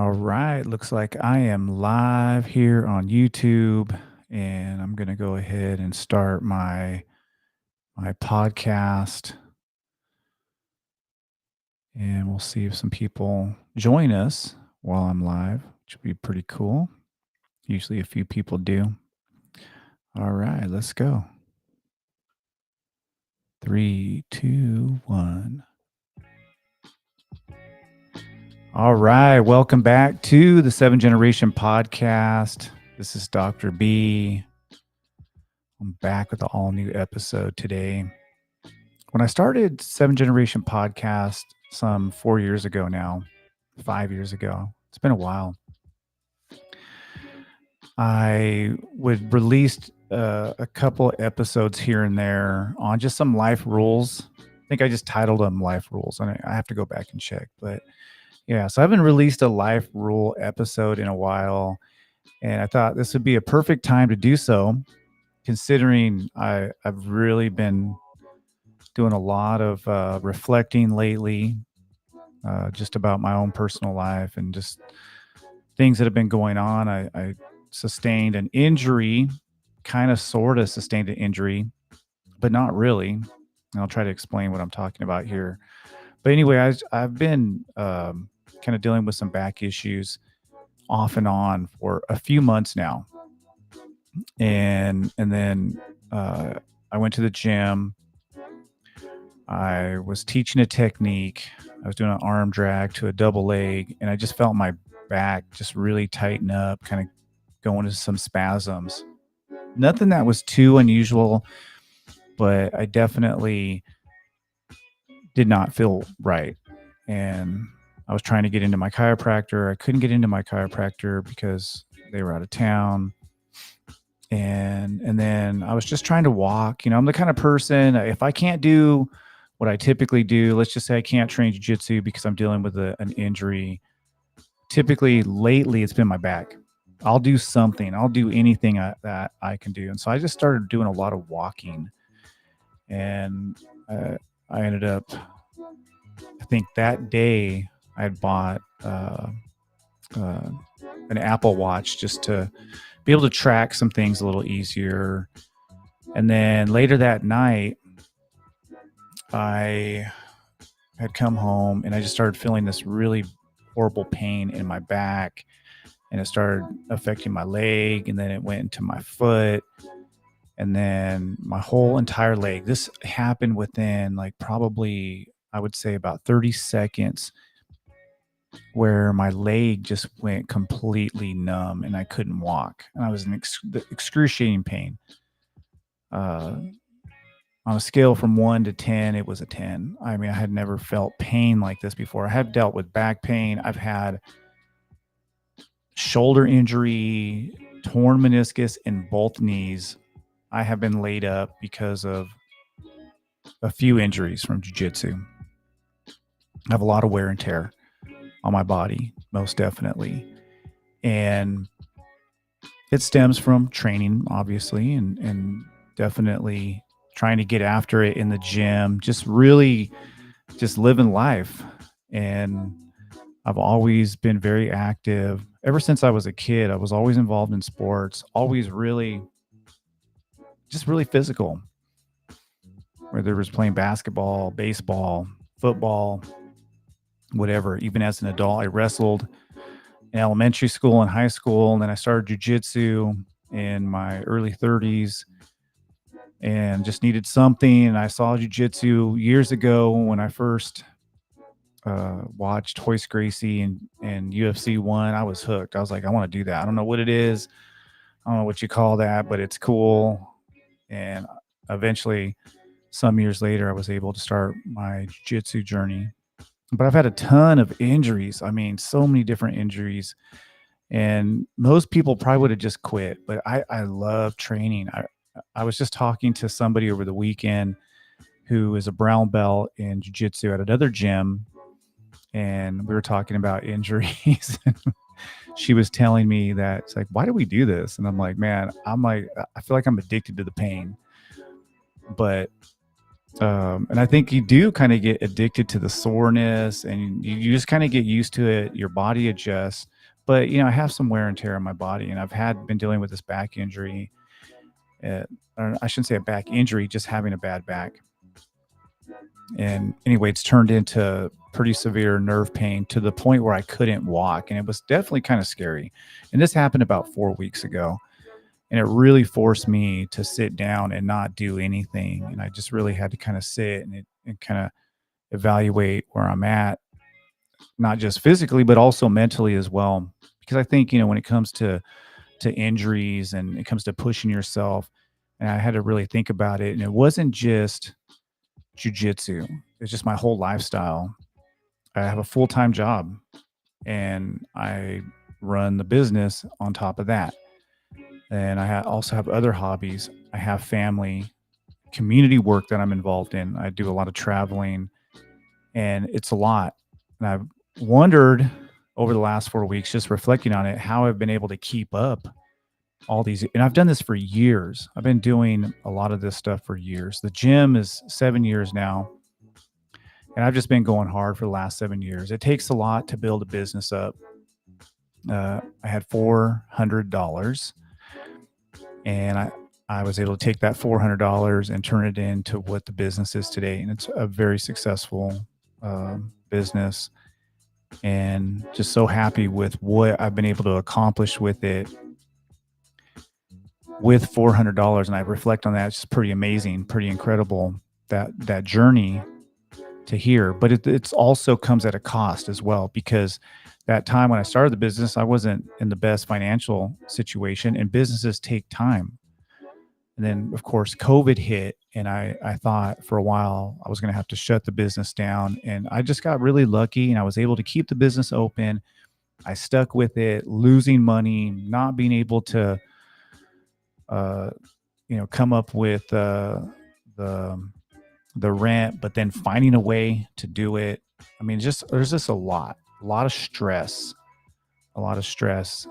All right, looks like I am live here on YouTube, and I'm going to go ahead and start my podcast, and we'll see if some people join us while I'm live, which would be pretty cool. Usually a few people do. All right, let's go. 3, 2, 1. All right, welcome back to the 7 Generation Podcast. This is Dr. B. I'm back with an all new episode today. When I started 7 Generation Podcast some 4 years ago now, 5 years ago, it's been a while. I would release a couple episodes here and there on just some life rules. I think I just titled them Life Rules. I have to go back and check. But yeah, so I haven't released a life rule episode in a while. And I thought this would be a perfect time to do so, considering I've really been doing a lot of reflecting lately, just about my own personal life and just things that have been going on. I sustained an injury, kind of sort of sustained an injury, but not really. And I'll try to explain what I'm talking about here. But anyway, I've been kind of dealing with some back issues off and on for a few months now, and then I went to the gym. I was teaching a technique. I was doing an arm drag to a double leg, and I just felt my back just really tighten up, kind of go into some spasms. Nothing that was too unusual, but I definitely did not feel right. And I was trying to get into my chiropractor. I couldn't get into my chiropractor because they were out of town. And then I was just trying to walk. I'm the kind of person, if I can't do what I typically do, let's just say I can't train jiu-jitsu because I'm dealing with an injury. Typically, lately, it's been my back. I'll do something. I'll do anything that I can do. And so I just started doing a lot of walking. And I ended up, I think that day, I had bought an Apple Watch just to be able to track some things a little easier. And then later that night, I had come home and I just started feeling this really horrible pain in my back, and it started affecting my leg, and then it went into my foot, and then my whole entire leg. This happened within probably, I would say, about 30 seconds, where my leg just went completely numb and I couldn't walk, and I was in excruciating pain. On a scale from 1 to 10, it was a 10. I mean, I had never felt pain like this before. I have dealt with back pain. I've had shoulder injury, torn meniscus in both knees. I have been laid up because of a few injuries from jiu-jitsu. I have a lot of wear and tear on my body, most definitely. And it stems from training, obviously, and definitely trying to get after it in the gym, just really just living life. And I've always been very active. Ever since I was a kid, I was always involved in sports, always really, just really physical, whether it was playing basketball, baseball, football, whatever. Even as an adult, I wrestled in elementary school and high school. And then I started jiu-jitsu in my early 30s and just needed something. And I saw jiu-jitsu years ago when I first watched Hoist Gracie and UFC 1. I was hooked. I was like, I want to do that. I don't know what it is. I don't know what you call that, but it's cool. And eventually, some years later, I was able to start my jiu-jitsu journey. But I've had a ton of injuries. I mean, so many different injuries. And most people probably would have just quit. But I love training. I was just talking to somebody over the weekend who is a brown belt in jiu-jitsu at another gym, and we were talking about injuries. She was telling me that it's like, why do we do this? And I'm like, man, I feel like I'm addicted to the pain. But And I think you do kind of get addicted to the soreness, and you just kind of get used to it. Your body adjusts. But I have some wear and tear on my body, and been dealing with this back injury. Or I shouldn't say a back injury, just having a bad back. And anyway, it's turned into pretty severe nerve pain to the point where I couldn't walk, and it was definitely kind of scary. And this happened about 4 weeks ago, and it really forced me to sit down and not do anything. And I just really had to kind of sit and kind of evaluate where I'm at, not just physically, but also mentally as well. Because I think, when it comes to injuries and it comes to pushing yourself, and I had to really think about it. And it wasn't just jujitsu, it's just my whole lifestyle. I have a full time job, and I run the business on top of that. And also have other hobbies. I have family, community work that I'm involved in. I do a lot of traveling, and it's a lot. And I've wondered over the last 4 weeks, just reflecting on it, how I've been able to keep up all these. And I've done this for years. I've been doing a lot of this stuff for years. The gym is 7 years now, and I've just been going hard for the last 7 years. It takes a lot to build a business up. I had $400, and I was able to take that $400 and turn it into what the business is today. And it's a very successful business, and just so happy with what I've been able to accomplish with it with $400. And I reflect on that. It's just pretty amazing, pretty incredible, that journey to here. But it's also comes at a cost as well, because that time when I started the business, I wasn't in the best financial situation, and businesses take time. And then, of course, COVID hit, and I thought for a while I was going to have to shut the business down. And I just got really lucky, and I was able to keep the business open. I stuck with it, losing money, not being able to, come up with the rent, but then finding a way to do it. I mean, there's just a lot of stress, a lot of stress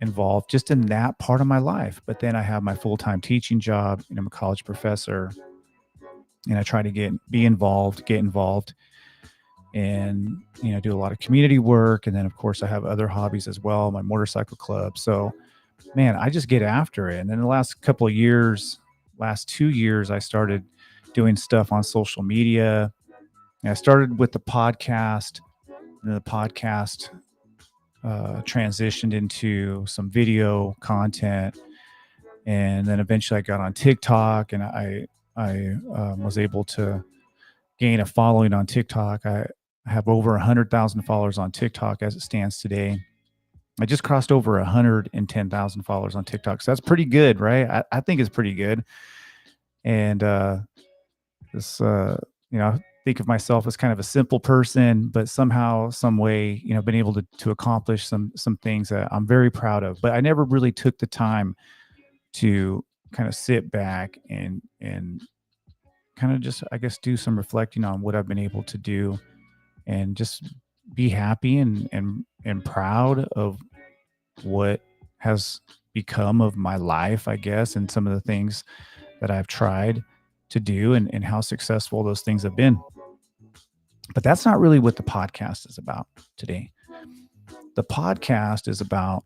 involved just in that part of my life. But then I have my full time teaching job, and I'm a college professor, and I try to get involved, and do a lot of community work. And then, of course, I have other hobbies as well, my motorcycle club. So, man, I just get after it. And then the last 2 years, I started doing stuff on social media. And I started with the podcast, and then the podcast transitioned into some video content, and then eventually I got on TikTok, and I was able to gain a following on TikTok. I have over 100,000 followers on TikTok as it stands today. I just crossed over 110,000 followers on TikTok, so that's pretty good, right? I think it's pretty good. And this, I think of myself as kind of a simple person, but somehow, some way, been able to accomplish some things that I'm very proud of. But I never really took the time to kind of sit back and kind of just, I guess, do some reflecting on what I've been able to do, and just be happy and proud of what has become of my life, I guess, and some of the things that I've tried to do, and how successful those things have been. But that's not really what the podcast is about today. The podcast is about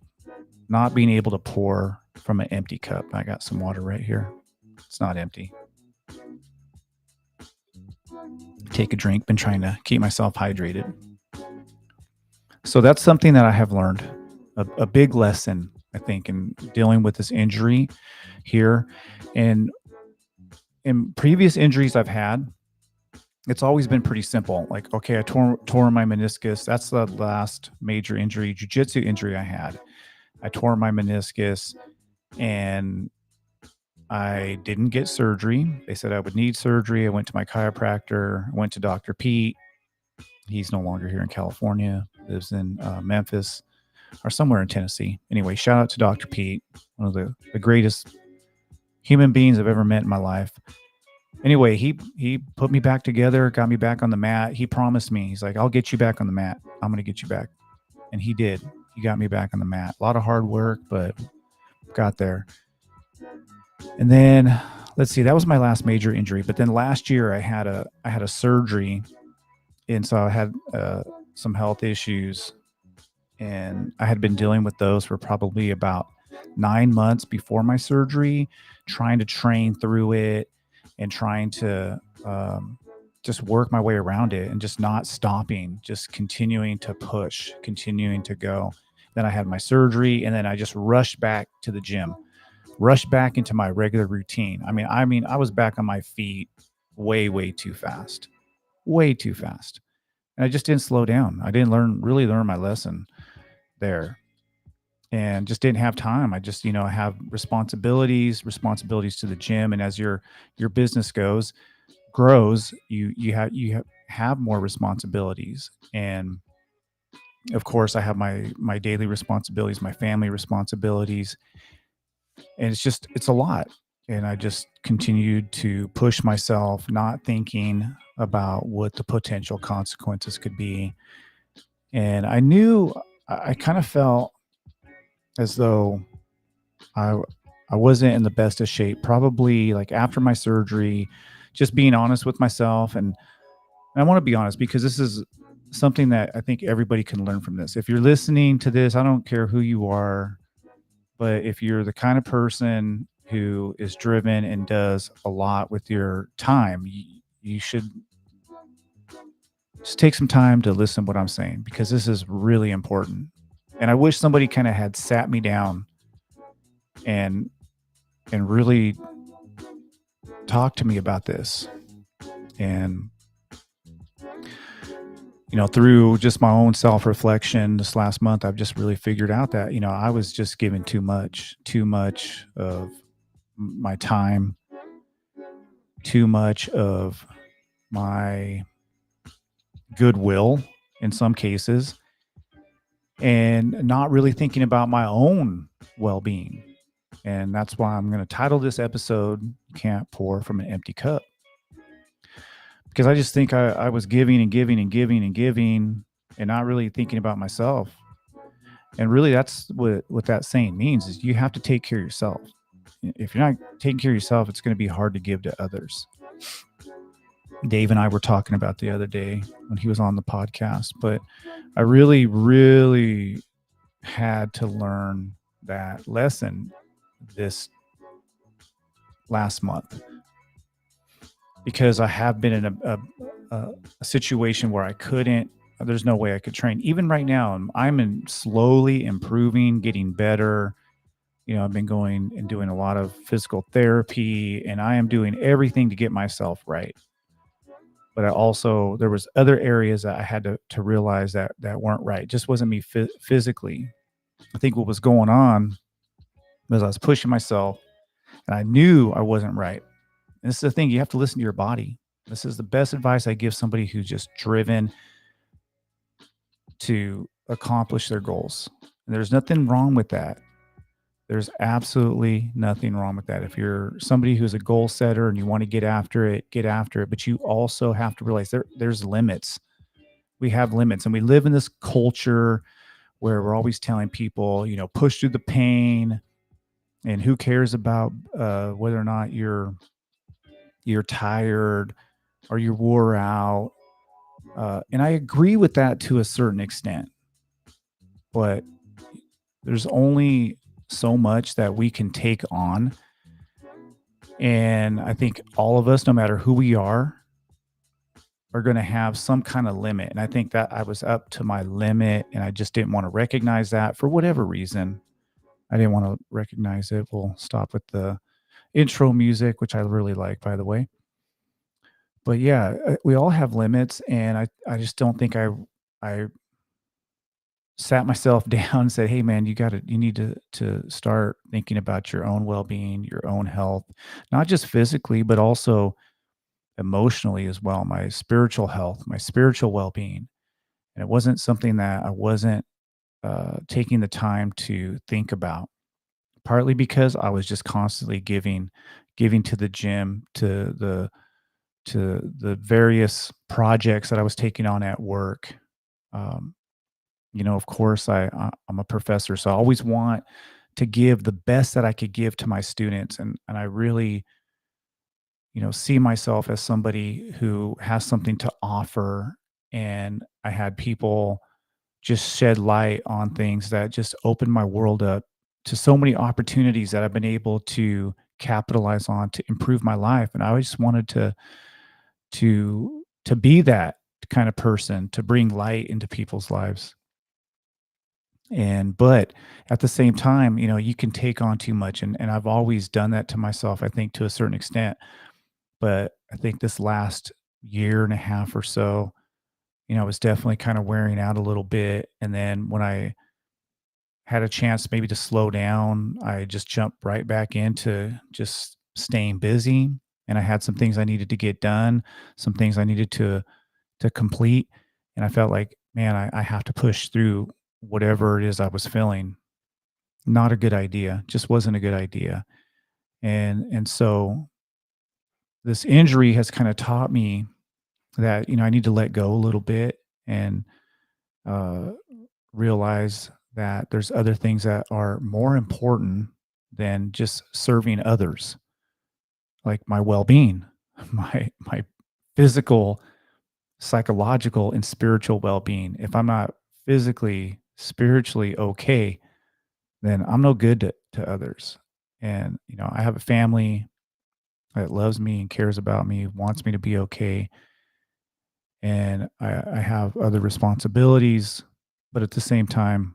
not being able to pour from an empty cup. I got some water right here. It's not empty. Take a drink. Been trying to keep myself hydrated. So that's something that I have learned, a big lesson, I think, in dealing with this injury here. And in previous injuries I've had, it's always been pretty simple. Like, okay, I tore my meniscus. That's the last major injury, jiu-jitsu injury I had. I tore my meniscus, and I didn't get surgery. They said I would need surgery. I went to my chiropractor, went to Dr. Pete. He's no longer here in California, lives in Memphis or somewhere in Tennessee. Anyway, shout out to Dr. Pete, one of the greatest human beings I've ever met in my life. Anyway, he put me back together, got me back on the mat. He promised me, he's like, I'll get you back on the mat. I'm going to get you back. And he did. He got me back on the mat. A lot of hard work, but got there. And then let's see, that was my last major injury. But then last year I had a surgery, and so I had some health issues, and I had been dealing with those for probably about 9 months before my surgery, trying to train through it and trying to just work my way around it and just not stopping, just continuing to push, continuing to go. Then I had my surgery, and then I just rushed back to the gym, rushed back into my regular routine. I was back on my feet way too fast, way too fast, and I just didn't slow down. I didn't really learn my lesson there, and just didn't have time. I just, I have responsibilities to the gym, and as your business grows, have more responsibilities, and of course, I have my daily responsibilities, my family responsibilities, and it's a lot. And I just continued to push myself, not thinking about what the potential consequences could be. And I knew I kind of felt as though I I wasn't in the best of shape. Probably like after my surgery, just being honest with myself, and I want to be honest because this is something that I think everybody can learn from this. If you're listening to this, I don't care who you are, but if you're the kind of person who is driven and does a lot with your time, you should just take some time to listen to what I'm saying, because this is really important. And I wish somebody kind of had sat me down and really talked to me about this. And through just my own self-reflection this last month, I've just really figured out that, I was just giving too much of my time, too much of my goodwill in some cases, and not really thinking about my own well-being. And that's why I'm going to title this episode "Can't Pour from an Empty Cup," because I just think I was giving and giving and giving and giving and not really thinking about myself. And really, that's what that saying means, is you have to take care of yourself. If you're not taking care of yourself, it's going to be hard to give to others. Dave and I were talking about the other day when he was on the podcast, but I really had to learn that lesson this last month, because I have been in a situation where there's no way I could train. Even right now, I'm slowly improving, getting better. I've been going and doing a lot of physical therapy, and I am doing everything to get myself right. But there was other areas that I had to realize that weren't right. It just wasn't me physically. I think what was going on was I was pushing myself, and I knew I wasn't right. And this is the thing, you have to listen to your body. This is the best advice I give somebody who's just driven to accomplish their goals. And there's nothing wrong with that. There's absolutely nothing wrong with that. If you're somebody who's a goal setter and you want to get after it, get after it. But you also have to realize there's limits. We have limits, and we live in this culture where we're always telling people, push through the pain, and who cares about whether or not you're tired or you're wore out. And I agree with that to a certain extent, but there's only so much that we can take on. And I think all of us, no matter who we are going to have some kind of limit. And I think that I was up to my limit, and I just didn't want to recognize that for whatever reason. I didn't want to recognize it. We'll stop with the intro music, which I really like, by the way. But yeah, we all have limits, and I just don't think I sat myself down and said, "Hey, man, you need to start thinking about your own well-being, your own health, not just physically, but also emotionally as well. My spiritual health, my spiritual well-being." And it wasn't something that I wasn't taking the time to think about. Partly because I was just constantly giving to the gym, to the various projects that I was taking on at work. Um, of course, I'm a professor, so I always want to give the best that I could give to my students, and I really see myself as somebody who has something to offer. And I had people just shed light on things that just opened my world up to so many opportunities that I've been able to capitalize on to improve my life. And I just wanted to be that kind of person to bring light into people's lives. And but at the same time, you can take on too much, and I've always done that to myself, I think, to a certain extent. But I think this last year and a half or so, I was definitely kind of wearing out a little bit. And then when I had a chance maybe to slow down, I just jumped right back into just staying busy. And I had some things I needed to get done, some things I needed to complete. And I felt like, man, I have to push through whatever it is I was feeling. Not a good idea. Just wasn't a good idea. And so this injury has kind of taught me that, I need to let go a little bit and uh, realize that there's other things that are more important than just serving others, like my well-being, my physical, psychological, and spiritual well-being. If I'm not physically, spiritually okay, then I'm no good to others. And I have a family that loves me and cares about me, wants me to be okay, and I have other responsibilities, but at the same time,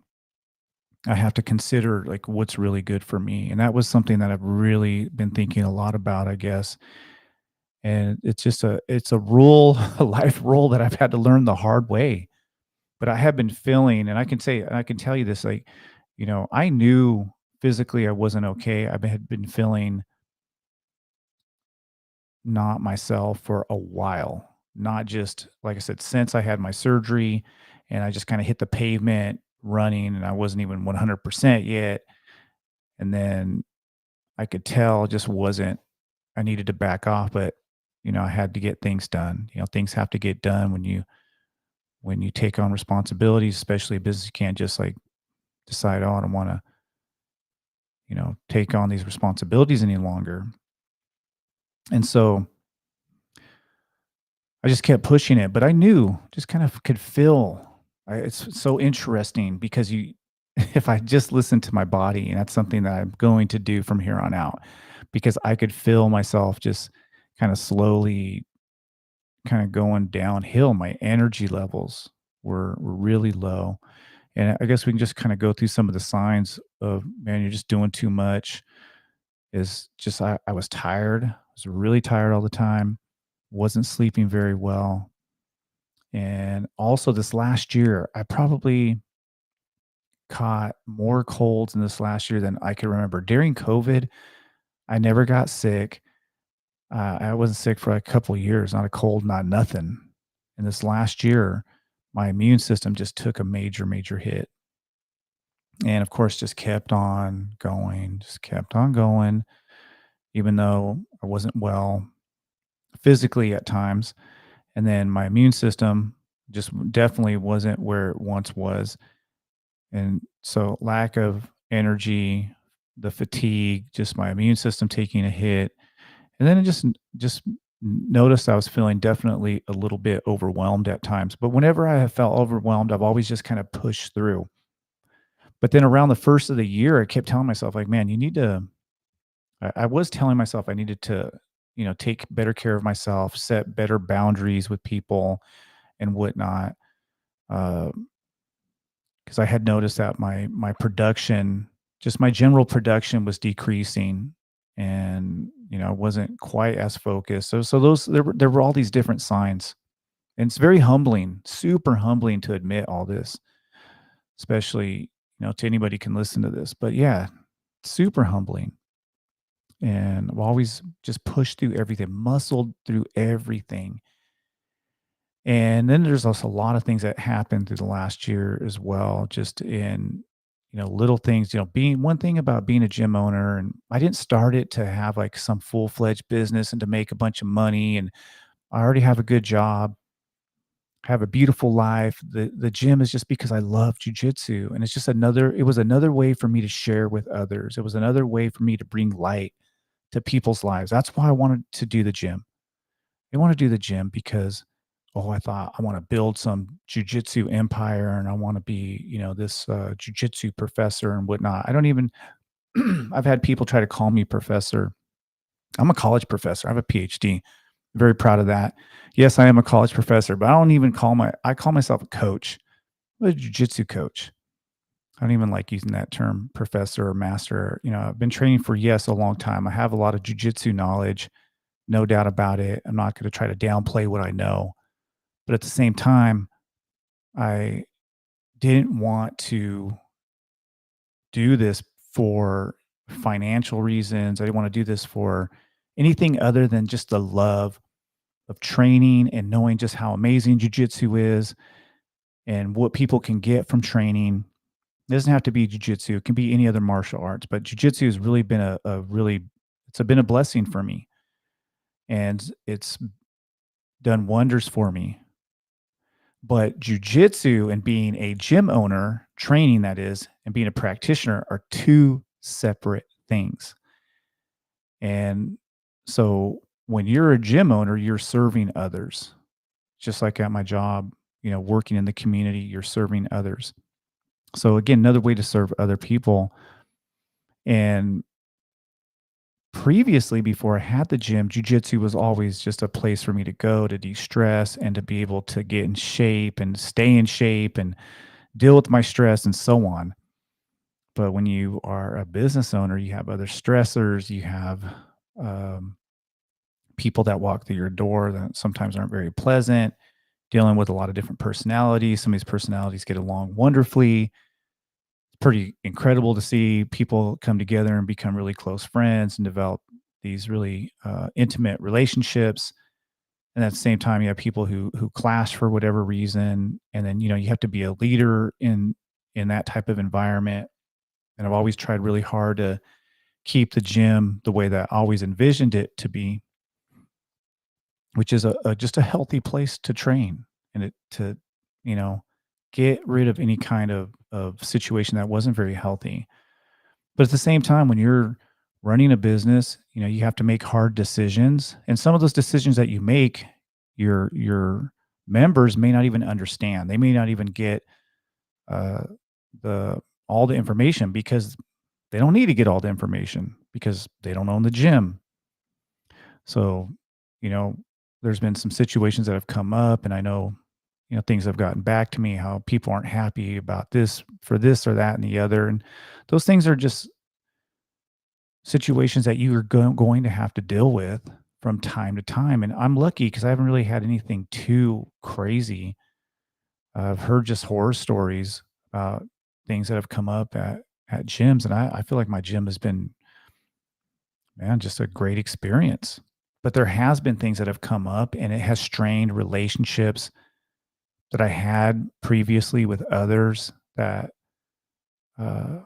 I have to consider like what's really good for me. And that was something that I've really been thinking a lot about, I guess. And it's a rule, a life rule that I've had to learn the hard way. But I have been feeling, and I can tell you this, like, I knew physically I wasn't okay. Had been feeling not myself for a while. Not just like I said, since I had my surgery and I just kind of hit the pavement running and I wasn't even 100% yet. And then I could tell it just wasn't, I needed to back off, but I had to get things done. Things have to get done when you take on responsibilities, especially a business. You can't just like decide, oh, I don't want to, take on these responsibilities any longer. And so I just kept pushing it, but I knew, just kind of could feel. It's so interesting because if I just listen to my body, and that's something that I'm going to do from here on out, because I could feel myself just kind of slowly kind of going downhill. My energy levels were really low. And I guess we can just kind of go through some of the signs of, man, you're just doing too much. Is just I was tired. I was really tired all the time, wasn't sleeping very well. And also this last year, I probably caught more colds in this last year than I can remember. During COVID, I never got sick. I wasn't sick for like a couple of years, not a cold, not nothing. And this last year, my immune system just took a major, major hit. And of course, just kept on going, just kept on going, even though I wasn't well physically at times. And then my immune system just definitely wasn't where it once was. And so lack of energy, the fatigue, just my immune system taking a hit. And then it just noticed I was feeling definitely a little bit overwhelmed at times. But whenever I have felt overwhelmed, I've always just kind of pushed through. But then around the first of the year, I kept telling myself, like, man, you need to, I was telling myself I needed to, take better care of myself, set better boundaries with people and whatnot. Uh, because I had noticed that my production, just my general production, was decreasing, and I wasn't quite as focused. So those there were all these different signs, and it's very humbling, super humbling to admit all this, especially to anybody can listen to this. But yeah, super humbling, and I've always just pushed through everything, muscled through everything. And then there's also a lot of things that happened through the last year as well, just in, little things, being one thing about being a gym owner. And I didn't start it to have like some full-fledged business and to make a bunch of money. And I already have a good job, have a beautiful life. The gym is just because I love jujitsu. And it was another way for me to share with others. It was another way for me to bring light to people's lives. That's why I wanted to do the gym. I want to do the gym because, oh, I thought I want to build some jujitsu empire and I want to be, this jujitsu professor and whatnot. I don't even, I've had people try to call me professor. I'm a college professor. I have a PhD. Very proud of that. Yes, I am a college professor, but I don't even I call myself a coach. I'm a jujitsu coach. I don't even like using that term professor or master. I've been training for, yes, a long time. I have a lot of jujitsu knowledge, no doubt about it. I'm not going to try to downplay what I know. But at the same time, I didn't want to do this for financial reasons. I didn't want to do this for anything other than just the love of training and knowing just how amazing jujitsu is and what people can get from training. It doesn't have to be jujitsu; it can be any other martial arts. But jujitsu has really been been a blessing for me, and it's done wonders for me. But jujitsu and being a gym owner, training that is, and being a practitioner are two separate things. And so when you're a gym owner, you're serving others. Just like at my job, working in the community, you're serving others. So again, another way to serve other people. And previously, before I had the gym, jujitsu was always just a place for me to go to de-stress and to be able to get in shape and stay in shape and deal with my stress and so on. But when you are a business owner, you have other stressors, you have um, people that walk through your door that sometimes aren't very pleasant, dealing with a lot of different personalities. Some of these personalities get along wonderfully. It's pretty incredible to see people come together and become really close friends and develop these really intimate relationships. And at the same time, you have people who clash for whatever reason, and then you have to be a leader in that type of environment. And I've always tried really hard to keep the gym the way that I always envisioned it to be, which is just a healthy place to train and to you know get rid of any kind of situation that wasn't very healthy. But at the same time, when you're running a business, you have to make hard decisions, and some of those decisions that you make, your members may not even understand. They may not even get uh, the all the information because they don't need to get all the information because they don't own the gym. So, you know, there's been some situations that have come up, and I know, things have gotten back to me how people aren't happy about this for this or that and the other. And those things are just situations that you are going to have to deal with from time to time. And I'm lucky because I haven't really had anything too crazy. I've heard just horror stories about things that have come up at gyms, and I feel like my gym has been, man, just a great experience. But there has been things that have come up, and it has strained relationships that I had previously with others that, uh,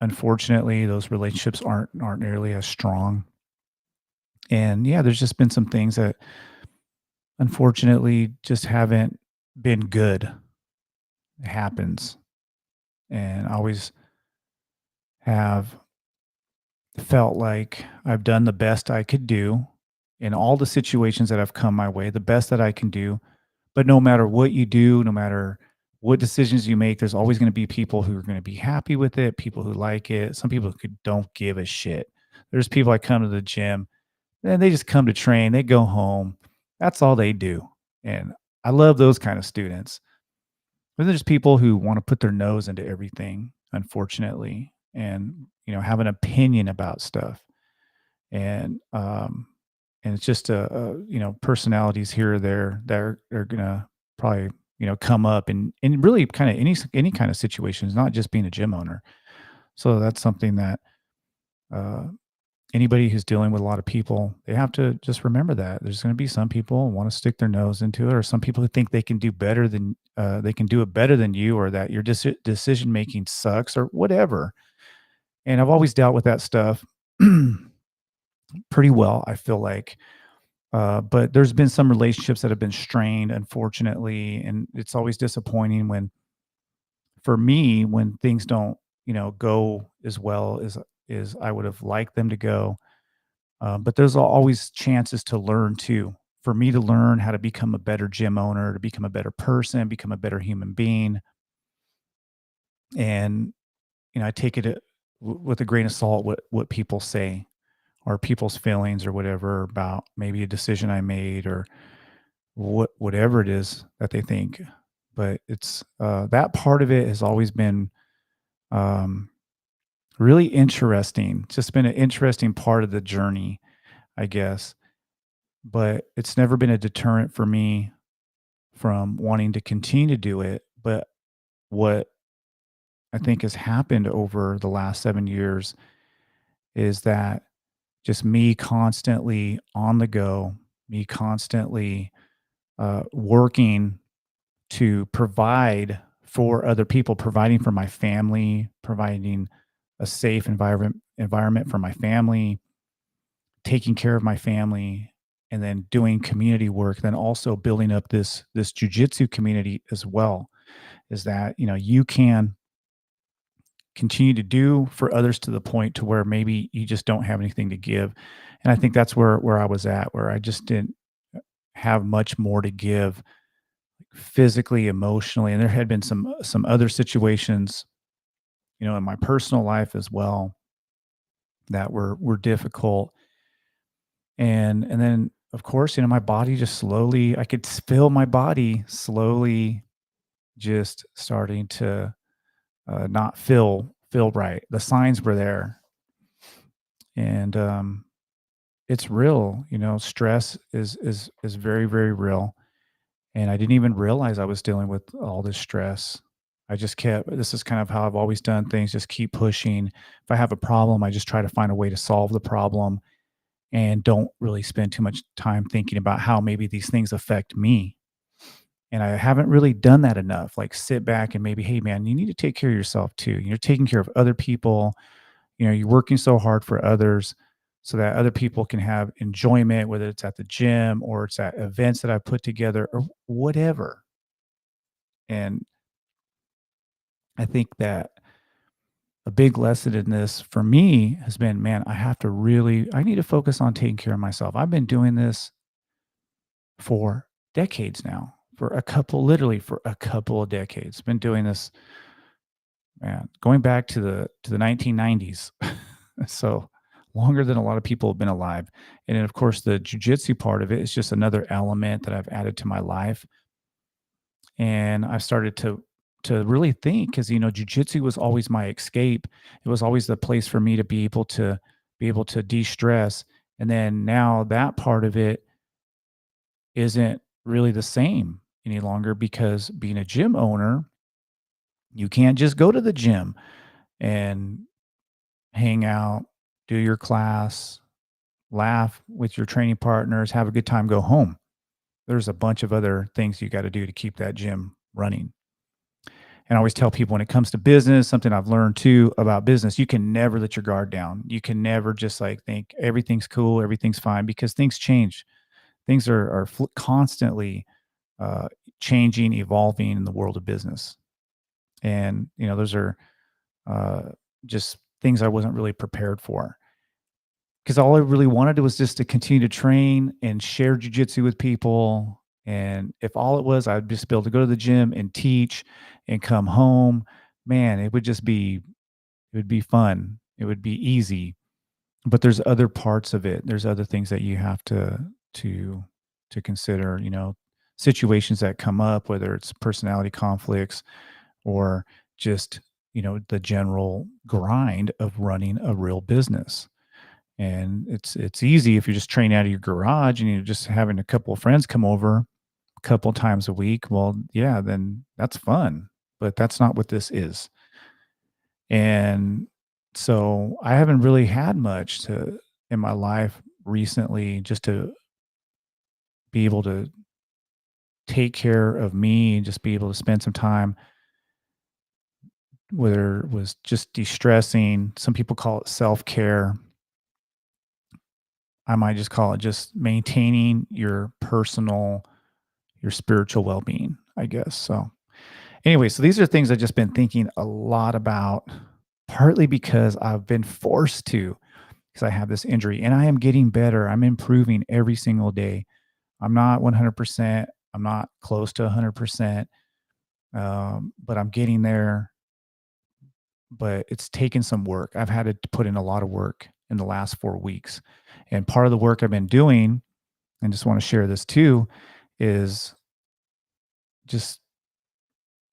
unfortunately, those relationships aren't nearly as strong. And yeah, there's just been some things that unfortunately just haven't been good. It happens. And I always have felt like I've done the best I could do in all the situations that have come my way, the best that I can do. But no matter what you do, no matter what decisions you make, there's always going to be people who are going to be happy with it, people who like it, some people who don't give a shit. There's people that come to the gym and they just come to train, they go home. That's all they do. And I love those kind of students. But there's people who want to put their nose into everything, unfortunately, and have an opinion about stuff. And and it's just personalities here or there that are gonna probably come up in really kind of any kind of situations, not just being a gym owner. So that's something that uh, anybody who's dealing with a lot of people, they have to just remember that there's going to be some people who want to stick their nose into it, or some people who think they can do better than they can do it better than you, or that your decision making sucks, or whatever. And I've always dealt with that stuff pretty well, I feel like. But there's been some relationships that have been strained, unfortunately, and it's always disappointing when, for me, when things don't, go as well is I would have liked them to go. But there's always chances to learn too. For me to learn how to become a better gym owner, to become a better person, become a better human being, and I take it with a grain of salt what people say or people's feelings or whatever about maybe a decision I made or whatever it is that they think. But it's that part of it has always been um, really interesting. It's just been an interesting part of the journey, I guess. But it's never been a deterrent for me from wanting to continue to do it. But what I think has happened over the last 7 years is that just me constantly on the go, me constantly working to provide for other people, providing for my family, providing a safe environment for my family, taking care of my family, and then doing community work, then also building up this jujitsu community as well. Is that you can continue to do for others to the point to where maybe you just don't have anything to give. And I think that's where I was at, where I just didn't have much more to give physically, emotionally. And there had been some other situations, in my personal life as well that were difficult. And then of course, my body just slowly, I could feel my body slowly just starting to not feel right. The signs were there. And it's real. Stress is very, very real. And I didn't even realize I was dealing with all this stress. I just kept, this is kind of how I've always done things, just keep pushing. If I have a problem, I just try to find a way to solve the problem and don't really spend too much time thinking about how maybe these things affect me. And I haven't really done that enough. Like sit back and maybe, hey man, you need to take care of yourself too. You're taking care of other people. You're working so hard for others so that other people can have enjoyment, whether it's at the gym or it's at events that I put together or whatever. And I think that a big lesson in this for me has been, man, I need to focus on taking care of myself. I've been doing this for decades now, literally for a couple of decades. Been doing this, man, going back to the 1990s. So longer than a lot of people have been alive. And then of course the jujitsu part of it is just another element that I've added to my life. And I've started to really think because jujitsu was always my escape. It was always the place for me to be able to de-stress. And then now that part of it isn't really the same any longer because being a gym owner, you can't just go to the gym and hang out, do your class, laugh with your training partners, have a good time, go home. There's a bunch of other things you got to do to keep that gym running. And I always tell people when it comes to business, something I've learned too about business, you can never let your guard down. You can never just like think everything's cool, everything's fine because things change. Things are constantly uh, changing, evolving in the world of business. And, those are uh, just things I wasn't really prepared for. Because all I really wanted was just to continue to train and share jujitsu with people. And if all it was, I'd just be able to go to the gym and teach and come home. Man, it would be fun. It would be easy. But there's other parts of it. There's other things that you have to to consider, situations that come up, whether it's personality conflicts or just, the general grind of running a real business. And it's easy if you're just training out of your garage and you're just having a couple of friends come over a couple times a week. Well, yeah, then that's fun. But that's not what this is. And so I haven't really had much to in my life recently just to be able to take care of me and just be able to spend some time, whether it was just de-stressing. Some people call it self-care. I might just call it just maintaining your spiritual well-being, I guess. So anyway, so these are things I've just been thinking a lot about partly because I've been forced to because I have this injury and I am getting better. I'm improving every single day. I'm not 100%. I'm not close to 100%, but I'm getting there. But it's taken some work. I've had to put in a lot of work in the last 4 weeks. And part of the work I've been doing, and just want to share this too, is just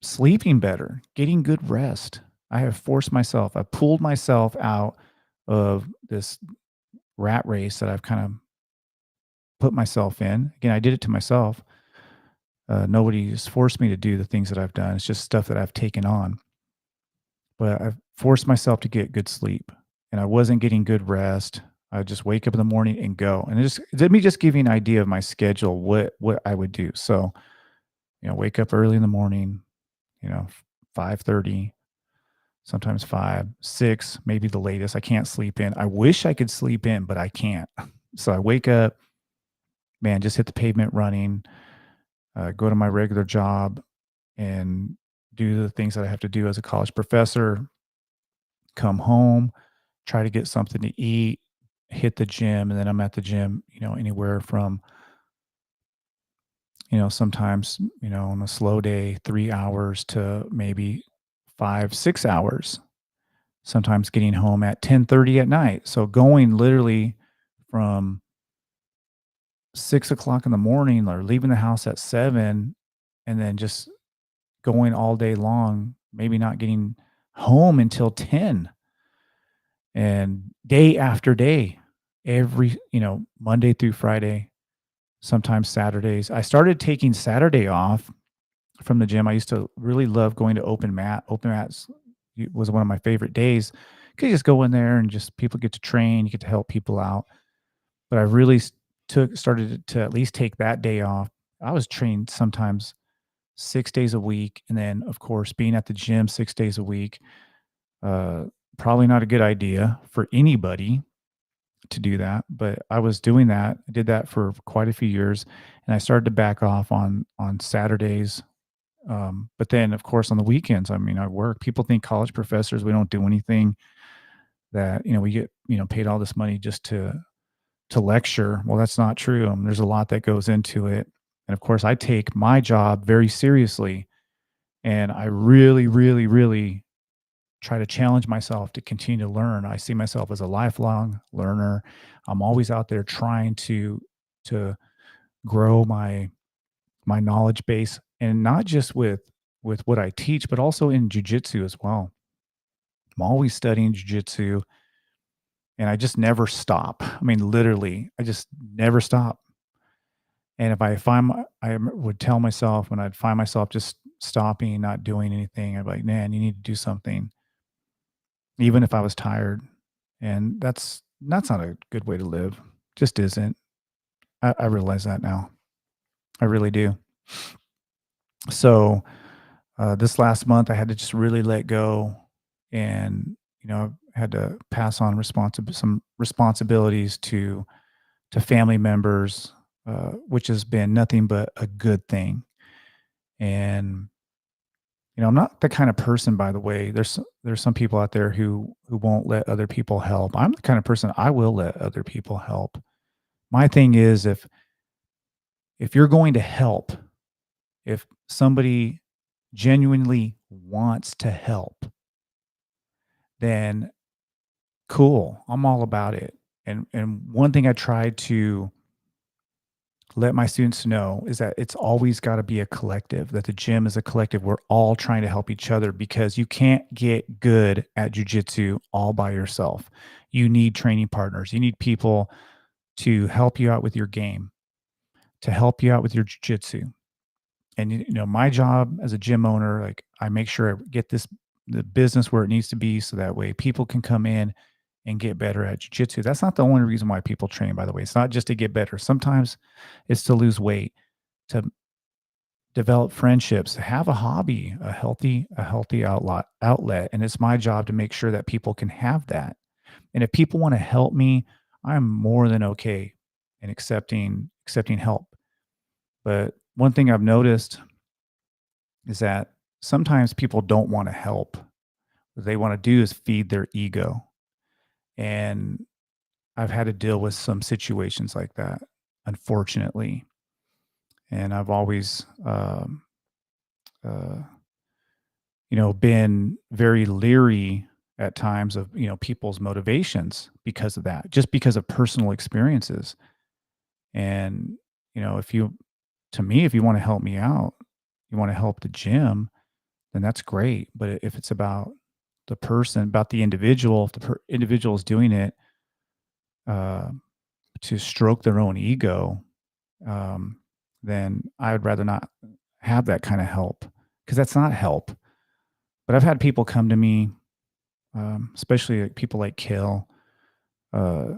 sleeping better, getting good rest. I have forced myself, I pulled myself out of this rat race that I've kind of put myself in. Again, I did it to myself. Nobody's forced me to do the things that I've done. It's just stuff that I've taken on. But I've forced myself to get good sleep, and I wasn't getting good rest. I would just wake up in the morning and go. And it just let me just give you an idea of my schedule, what I would do. So, wake up early in the morning, 5:30, sometimes 5, 6, maybe the latest. I can't sleep in. I wish I could sleep in, but I can't. So I wake up, man, just hit the pavement running, go to my regular job and do the things that I have to do as a college professor, come home, try to get something to eat, hit the gym, and then I'm at the gym, anywhere from, sometimes, on a slow day, 3 hours to maybe 5, 6 hours. Sometimes getting home at 10:30 at night. So going literally from 6 o'clock in the morning or leaving the house at 7 and then just going all day long, maybe not getting home until 10 and day after day, every, Monday through Friday, sometimes Saturdays. I started taking Saturday off from the gym. I used to really love going to open mat. Open mats was one of my favorite days. You just go in there and just people get to train, you get to help people out. But I really started to at least take that day off. I was trained sometimes 6 days a week, and then of course being at the gym 6 days a week. Uh, Probably not a good idea for anybody to do that, but I was doing that. I did that for quite a few years, and I started to back off on Saturdays. But then, of course, on the weekends, I mean, I work. People think college professors we don't do anything. That we get paid all this money just to lecture. Well, that's not true. There's a lot that goes into it, and of course, I take my job very seriously, and I really, really, really try to challenge myself to continue to learn. I see myself as a lifelong learner. I'm always out there trying to grow my knowledge base, and not just with what I teach, but also in jujitsu as well. I'm always studying jujitsu, and I just never stop. I mean, literally, I just never stop. And if I find would tell myself when I'd find myself just stopping, not doing anything, I'd be like, man, you need to do something, even if I was tired. And that's not a good way to live. Just isn't. I realize that now. I really do. So this last month, I had to just really let go, and I had to pass on some responsibilities to family members, which has been nothing but a good thing. And I'm not the kind of person, by the way. There's some people out there who won't let other people help. I'm the kind of person I will let other people help. My thing is if you're going to help, if somebody genuinely wants to help, then cool. I'm all about it. And one thing I try to let my students know is that it's always got to be a collective, that the gym is a collective. We're all trying to help each other because you can't get good at jujitsu all by yourself. You need training partners. You need people to help you out with your game, to help you out with your jujitsu. And my job as a gym owner, like I make sure I get the business where it needs to be so that way people can come in and get better at jujitsu. That's not the only reason why people train, by the way. It's not just to get better. Sometimes it's to lose weight, to develop friendships, have a hobby, a healthy outlet. And it's my job to make sure that people can have that. And if people want to help me, I'm more than okay in accepting help. But one thing I've noticed is that sometimes people don't want to help what they want to do is feed their ego. And I've had to deal with some situations like that, unfortunately. And I've always, uh, been very leery at times of, people's motivations because of that, just because of personal experiences. And, if you, to me, if you want to help me out, you want to help the gym, then that's great. But if it's about the person, about the individual, if the individual is doing it uh, to stroke their own ego, um, then I would rather not have that kind of help because that's not help. But I've had people come to me, especially like people like Kill. Uh,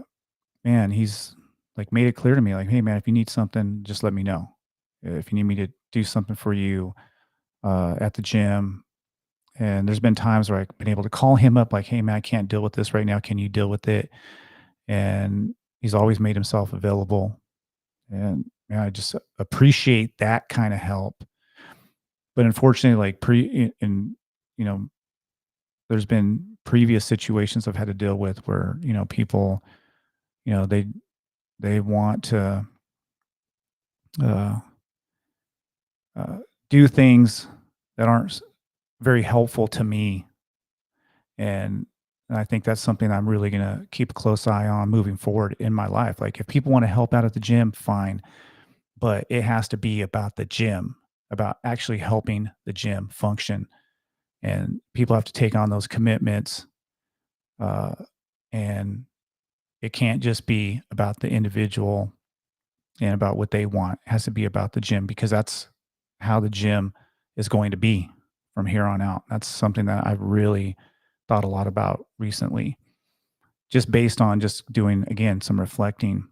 Man, he's like made it clear to me, like, hey, man, if you need something, just let me know. If you need me to do something for you at the gym, and there's been times where I've been able to call him up, like, hey, man, I can't deal with this right now. Can you deal with it? And he's always made himself available. And man, I just appreciate that kind of help. But unfortunately, like you know, there's been previous situations I've had to deal with where, people, they want to uh, uh, do things that aren't very helpful to me. And I think that's something I'm really going to keep a close eye on moving forward in my life. Like if people want to help out at the gym, fine, but it has to be about the gym, about actually helping the gym function. And people have to take on those commitments. Uh, and it can't just be about the individual and about what they want. It has to be about the gym because that's how the gym is going to be from here on out. That's something that I've really thought a lot about recently, just based on just doing, again, some reflecting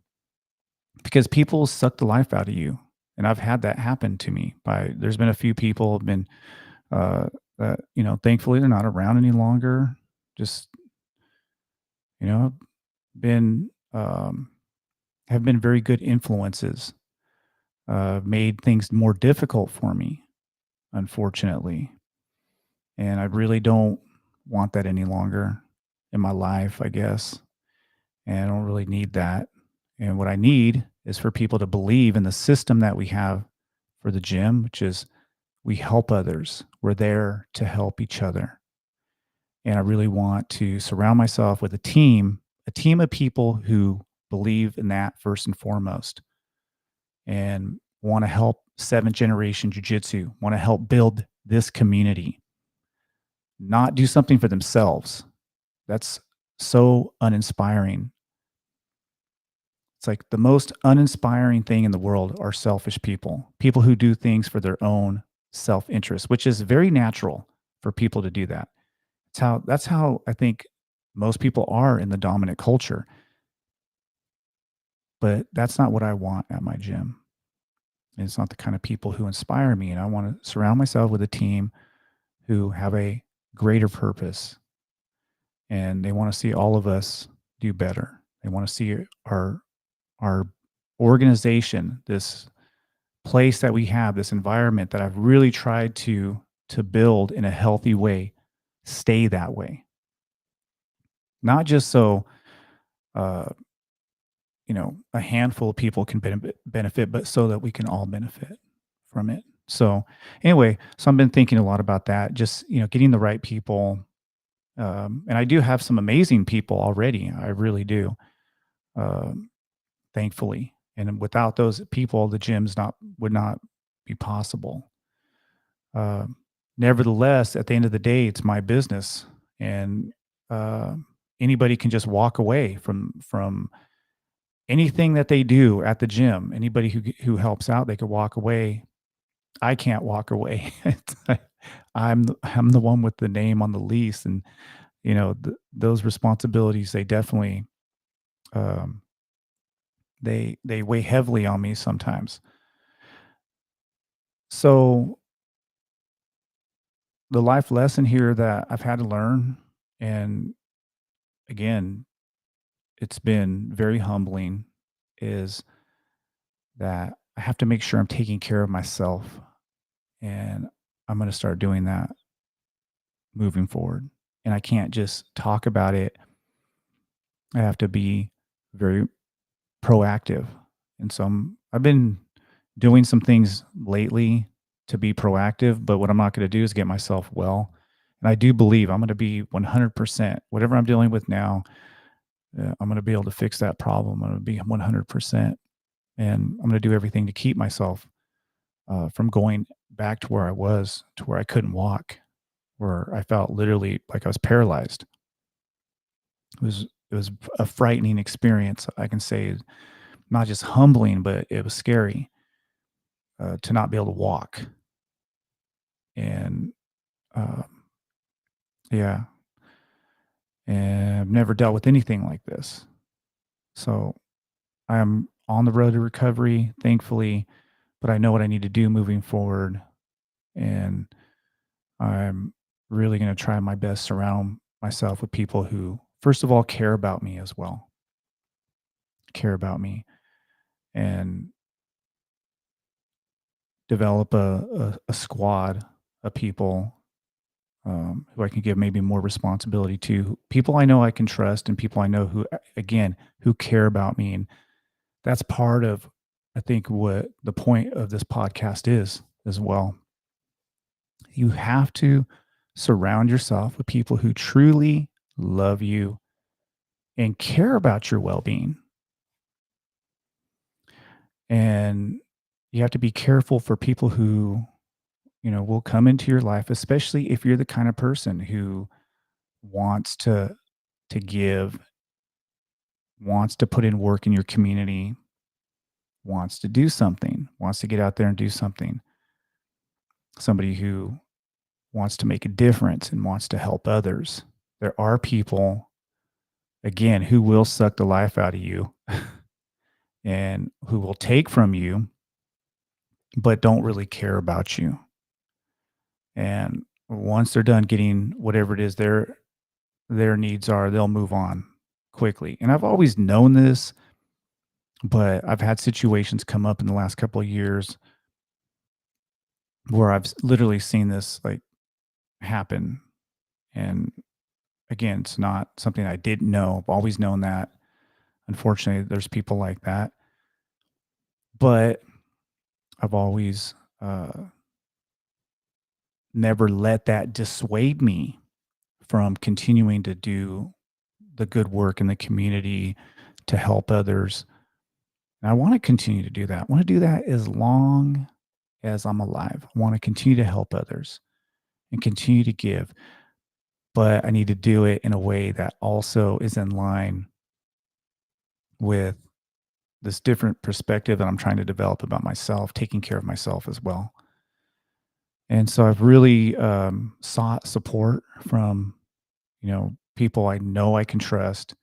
because people suck the life out of you. And I've had that happen to me by, there's been a few people have been, uh, that, thankfully they're not around any longer. Just, you know, been, have been very good influences, made things more difficult for me, unfortunately. And I really don't want that any longer in my life, I guess. And I don't really need that. And what I need is for people to believe in the system that we have for the gym, which is we help others. We're there to help each other. And I really want to surround myself with a team of people who believe in that first and foremost and want to help seventh generation jujitsu, want to help build this community, not do something for themselves. That's so uninspiring. It's like the most uninspiring thing in the world are selfish people, people who do things for their own self interest, which is very natural for people to do that. That's how I think most people are in the dominant culture. But that's not what I want at my gym. And it's not the kind of people who inspire me. And I want to surround myself with a team who have a greater purpose and they want to see all of us do better. They want to see our organization, this place that we have, this environment that I've really tried to build in a healthy way, stay that way. Not just so uh, a handful of people can benefit, but so that we can all benefit from it. So anyway, so I've been thinking a lot about that. Just getting the right people, and I do have some amazing people already. I really do. Um, Thankfully. And without those people, the gyms not would not be possible. Um, Nevertheless, at the end of the day, it's my business, and uh, anybody can just walk away from anything that they do at the gym. Anybody who helps out, they could walk away. I can't walk away. I'm the one with the name on the lease, and those responsibilities they definitely um, they weigh heavily on me sometimes. So the life lesson here that I've had to learn, and again, it's been very humbling, is that I have to make sure I'm taking care of myself. And I'm going to start doing that moving forward. and I can't just talk about it. I have to be very proactive. And so I've been doing some things lately to be proactive, but what I'm not going to do is get myself well. And I do believe I'm going to be 100%. Whatever I'm dealing with now, I'm going to be able to fix that problem. I'm going to be 100%. And I'm going to do everything to keep myself from going back to where I was, to where I couldn't walk, where I felt literally like I was paralyzed. It was a frightening experience. I can say not just humbling, but it was scary to not be able to walk. And um, yeah, and I've never dealt with anything like this. So I am on the road to recovery, thankfully, but I know what I need to do moving forward. And I'm really going to try my best to surround myself with people who, first of all, care about me as well, care about me, and develop a squad of people who I can give maybe more responsibility to, people I know I can trust, and people I know who, again, who care about me. And that's part of, I think, what the point of this podcast is as well. You have to surround yourself with people who truly love you and care about your well being. And you have to be careful for people who, will come into your life, especially if you're the kind of person who wants to give, wants to put in work in your community, wants to do something, wants to get out there and do something. Somebody who wants to make a difference and wants to help others. There are people, again, who will suck the life out of you and who will take from you, but don't really care about you. And once they're done getting whatever it is their needs are, they'll move on quickly. And I've always known this, but I've had situations come up in the last couple of years where literally seen this like happen. And again, it's not something I didn't know. I've always known that. Unfortunately, there's people like that. But I've always never let that dissuade me from continuing to do the good work in the community to help others. And I want to continue to do that. I want to do that as long as I'm alive. I want to continue to help others and continue to give. But I need to do it in a way that also is in line with this different perspective that I'm trying to develop about myself, taking care of myself as well. And so I've really sought support from, people I know I can trust,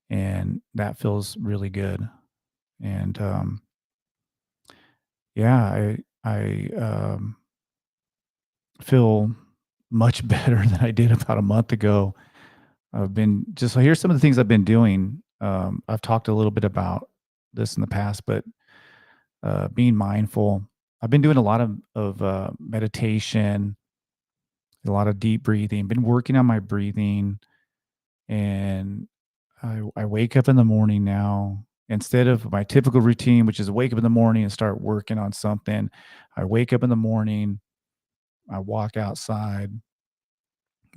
and that feels really good. And yeah, I feel much better than I did about a month ago. I've been just so here's some of the things I've been doing. I've talked a little bit about this in the past, but being mindful. I've been doing a lot of meditation, a lot of deep breathing. Been working on my breathing, and I wake up in the morning now. Instead of my typical routine, which is wake up in the morning and start working on something, I wake up in the morning, I walk outside,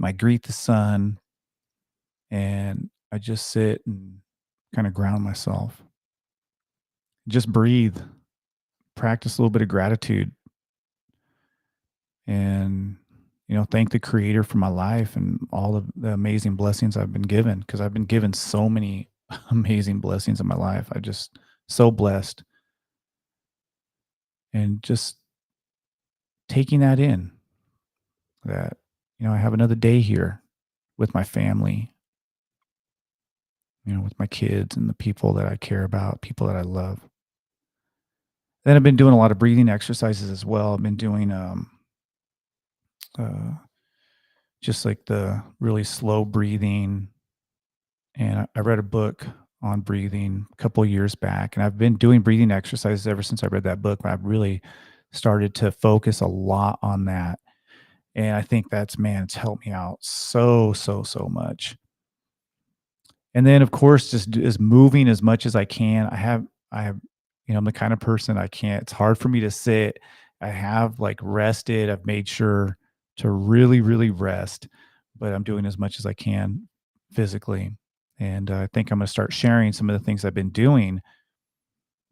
I greet the sun, and I just sit and kind of ground myself. Just breathe, practice a little bit of gratitude, and thank the creator for my life and all of the amazing blessings I've been given, because I've been given so many amazing blessings in my life. I just so blessed, and just taking that in, that I have another day here with my family, with my kids and the people that I care about, people that I love. Then I've been doing a lot of breathing exercises as well. I've been doing uh, just like the really slow breathing. And I read a book on breathing a couple of years back, and I've been doing breathing exercises ever since I read that book. I've really started to focus a lot on that. And I think that's, man, it's helped me out so, so, so much. And then, of course, just moving as much as I can. I have, I'm the kind of person I can't. It's hard for me to sit. I have like rested. I've made sure to really, really rest, but I'm doing as much as I can physically. And I think I'm going to start sharing some of the things I've been doing.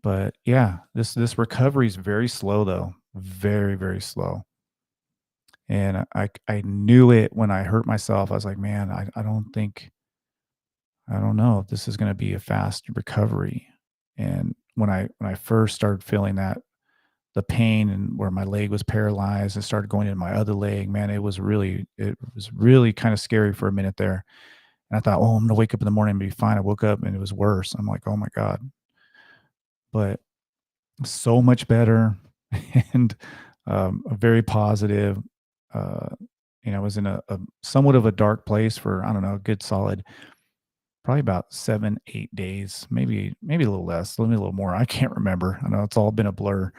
But yeah, this recovery is very slow though, very, very slow. And I knew it when I hurt myself. I was like, man, I don't know if this is going to be a fast recovery. And when I first started feeling that the pain and where my leg was paralyzed and started going into my other leg, man, it was really kind of scary for a minute there. And I thought, oh, I'm gonna wake up in the morning and be fine. I woke up and it was worse. I'm like, oh my God. But so much better and very positive. Uh, I was in a somewhat of a dark place for, I don't know, a good solid probably about 7, 8 days, maybe a little less, maybe a little more. I can't remember. I know it's all been a blur,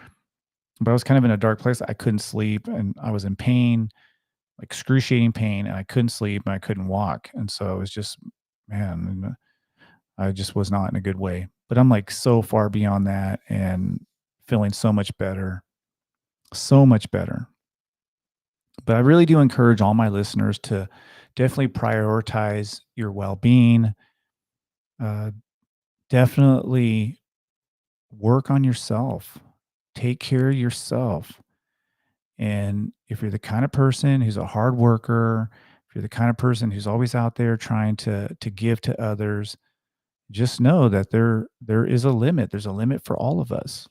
but I was kind of in a dark place. I couldn't sleep and I was in pain, like excruciating pain, and I couldn't sleep and I couldn't walk. And so it was just, man, I just was not in a good way. But I'm like so far beyond that and feeling so much better, so much better. But I really do encourage all my listeners to definitely prioritize your well being. Uh, Definitely work on yourself. Take care of yourself. And if you're the kind of person who's a hard worker, if you're the kind of person who's always out there trying to give to others, just know that there is a limit. There's a limit for all of us.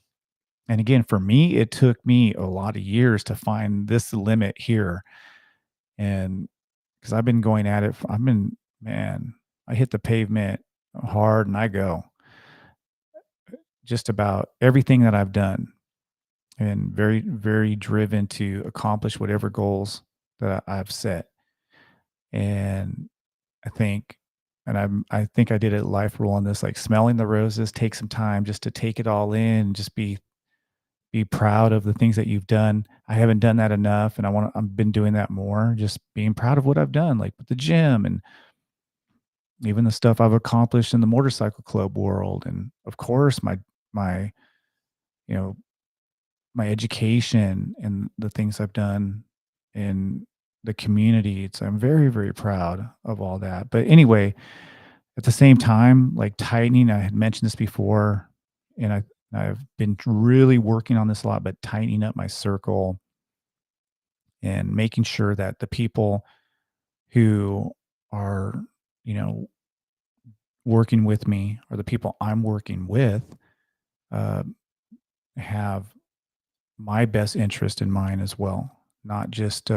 And again, for me, it took me a lot of years to find this limit here. And because I've been going at it, I've been, man, I hit the pavement hard and I go just about everything that I've done and very, very driven to accomplish whatever goals that I've set. And I think, I think I did a life rule on this, like smelling the roses, take some time just to take it all in, just be proud of the things that you've done. I haven't done that enough, and I've been doing that more. Just being proud of what I've done, like with the gym and even the stuff I've accomplished in the motorcycle club world, and of course my you know my education and the things I've done in the community. So I'm very, very proud of all that. But anyway, at the same time, like tightening, I had mentioned this before, and I've been really working on this a lot, but tightening up my circle and making sure that the people who are, you know, working with me or the people I'm working with uh, have my best interest in mind as well, not just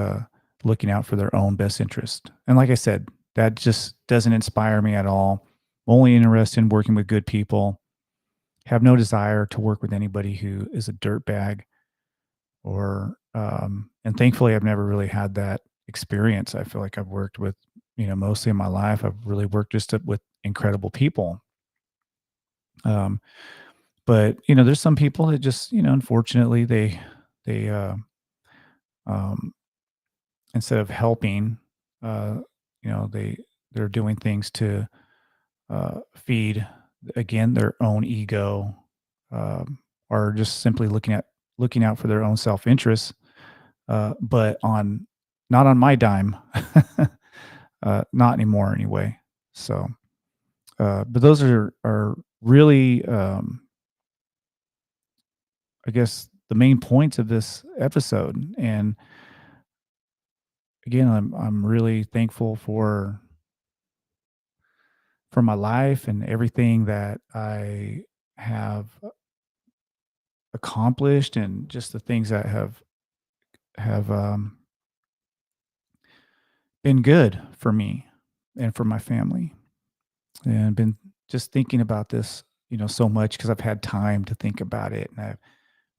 looking out for their own best interest. And like I said, that just doesn't inspire me at all. I'm only interested in working with good people. Have no desire to work with anybody who is a dirtbag or and thankfully I've never really had that experience. I feel like I've worked with, mostly in my life, I've really worked with incredible people. Um, but there's some people that just, unfortunately they um instead of helping, uh, they're doing things to feed again their own ego, or just simply looking out for their own self interest, but on not on my dime, not anymore anyway. So, but those are really, I guess, the main points of this episode. And again, I'm really thankful for my life and everything that I have accomplished and just the things that have been good for me and for my family. And been just thinking about this, so much because I've had time to think about it, and I've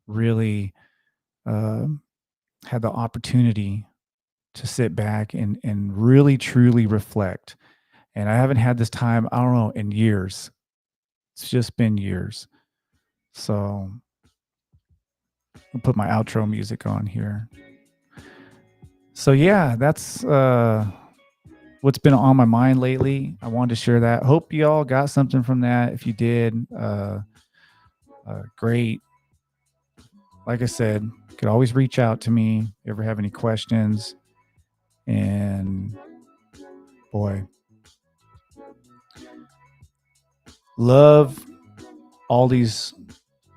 really um, had the opportunity to sit back and really truly reflect. And I haven't had this time, I don't know, in years. It's just been years. So I'll put my outro music on here. So yeah, that's what's been on my mind lately. I wanted to share that. Hope you all got something from that. If you did, great. Like I said, you could always reach out to me if you ever have any questions. And boy, love all these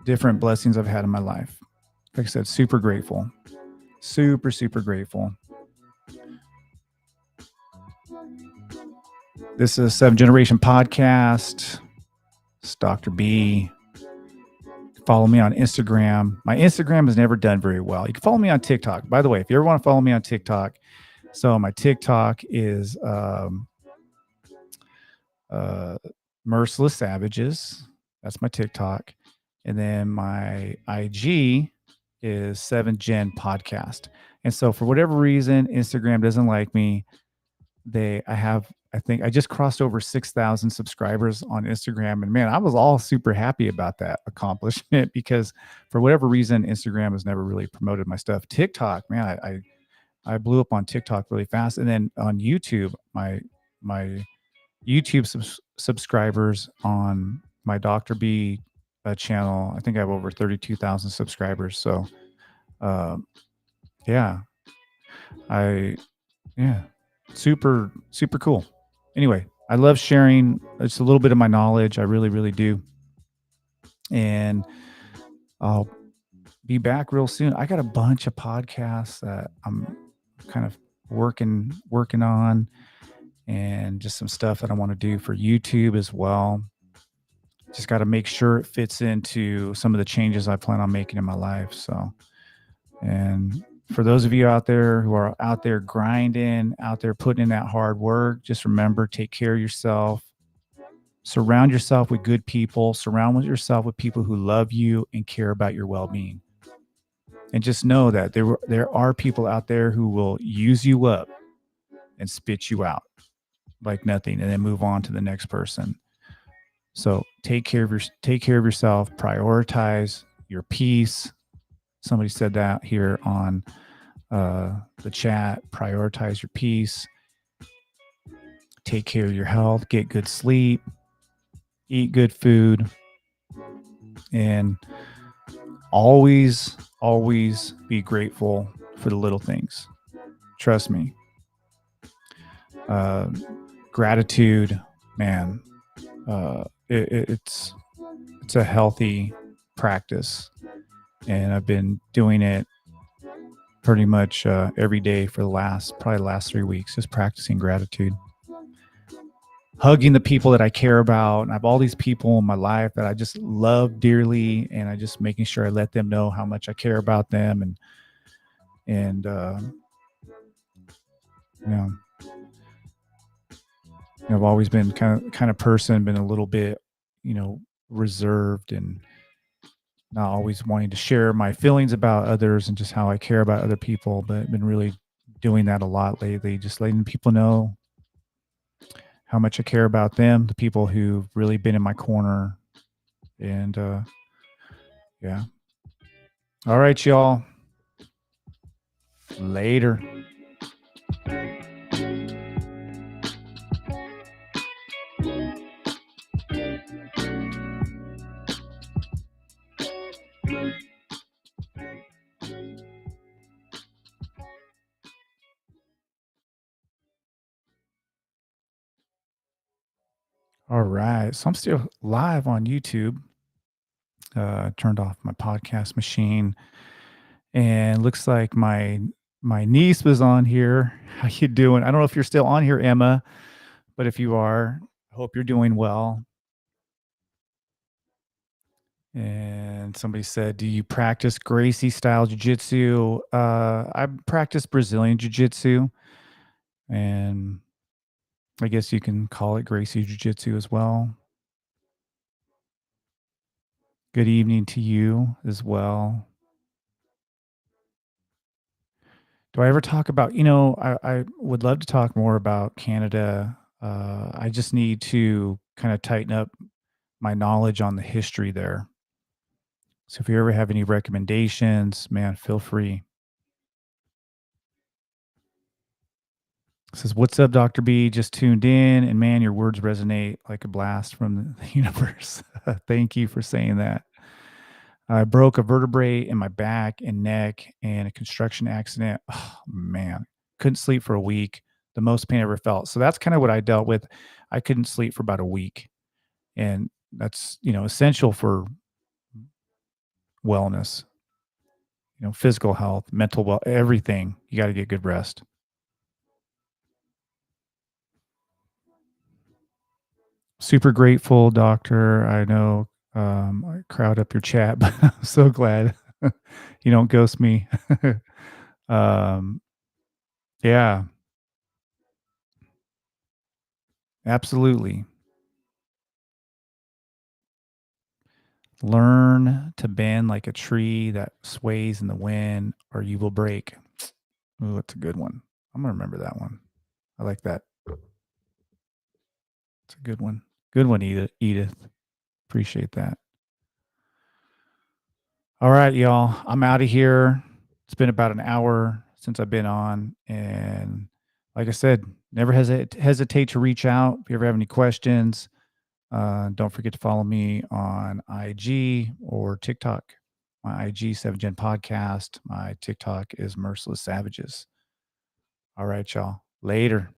different blessings I've had in my life. Like I said, super grateful. Super, super grateful. This is a Seven Generation Podcast. It's Dr. B. Follow me on Instagram. My Instagram has never done very well. You can follow me on TikTok. By the way, if you ever want to follow me on TikTok, so my TikTok is uh, Merciless Savages. That's my TikTok. And then my IG is 7 Gen Podcast. And so for whatever reason, Instagram doesn't like me. I think I just crossed over 6,000 subscribers on Instagram. And man, I was all super happy about that accomplishment because for whatever reason, Instagram has never really promoted my stuff. TikTok, man, I blew up on TikTok really fast. And then on YouTube, my YouTube subscribers on my Dr. B channel, I think I have over 32,000 subscribers. So, um, yeah, I, yeah, super, super cool. Anyway, I love sharing just a little bit of my knowledge. I really, really do. And I'll be back real soon. I got a bunch of podcasts that I'm kind of working on and just some stuff that I want to do for YouTube as well. Just got to make sure it fits into some of the changes I plan on making in my life. So, and for those of you out there who are out there grinding, out there putting in that hard work, just remember, take care of yourself. Surround yourself with good people. Surround yourself with people who love you and care about your well-being. And just know that there are people out there who will use you up and spit you out like nothing, and then move on to the next person. So take care of yourself. Prioritize your peace. Somebody said that here on the chat. Prioritize your peace. Take care of your health. Get good sleep. Eat good food. And always, always be grateful for the little things. Trust me. Uh, Gratitude, man. It's a healthy practice, and I've been doing it pretty much every day for probably the last 3 weeks, just practicing gratitude, hugging the people that I care about. And I have all these people in my life that I just love dearly, and I just making sure I let them know how much I care about them. And you know, I've always been kind of person, been a little bit, reserved and not always wanting to share my feelings about others and just how I care about other people, but I've been really doing that a lot lately, just letting people know how much I care about them, the people who've really been in my corner. And yeah. All right, y'all. Later. All right. So I'm still live on YouTube. Turned off my podcast machine, and looks like my niece was on here. How you doing? I don't know if you're still on here, Emma, but if you are, I hope you're doing well. And somebody said, "Do you practice Gracie style jiu-jitsu?" I practice Brazilian jiu-jitsu, and I guess you can call it Gracie jiu-jitsu as well. Good evening to you as well. Do I ever talk about, I would love to talk more about Canada. I just need to kind of tighten up my knowledge on the history there. So if you ever have any recommendations, man, feel free. Says, "What's up, Dr. B? Just tuned in, and man, your words resonate like a blast from the universe." Thank you for saying that. I broke a vertebrae in my back and neck in a construction accident. Oh, man, couldn't sleep for a week. The most pain I ever felt. So that's kind of what I dealt with. I couldn't sleep for about a week, and that's essential for wellness. Physical health, mental well, everything. You got to get good rest. Super grateful, doctor. I know I crowd up your chat, but I'm so glad you don't ghost me. um, yeah, absolutely. Learn to bend like a tree that sways in the wind, or you will break. Oh, that's a good one. I'm gonna remember that one. I like that. It's a good one. Good one, Edith. Edith. Appreciate that. All right, y'all. I'm out of here. It's been about an hour since I've been on. And like I said, never hesitate to reach out if you ever have any questions. Don't forget to follow me on IG or TikTok. My IG, 7 Gen Podcast. My TikTok is Merciless Savages. All right, y'all. Later.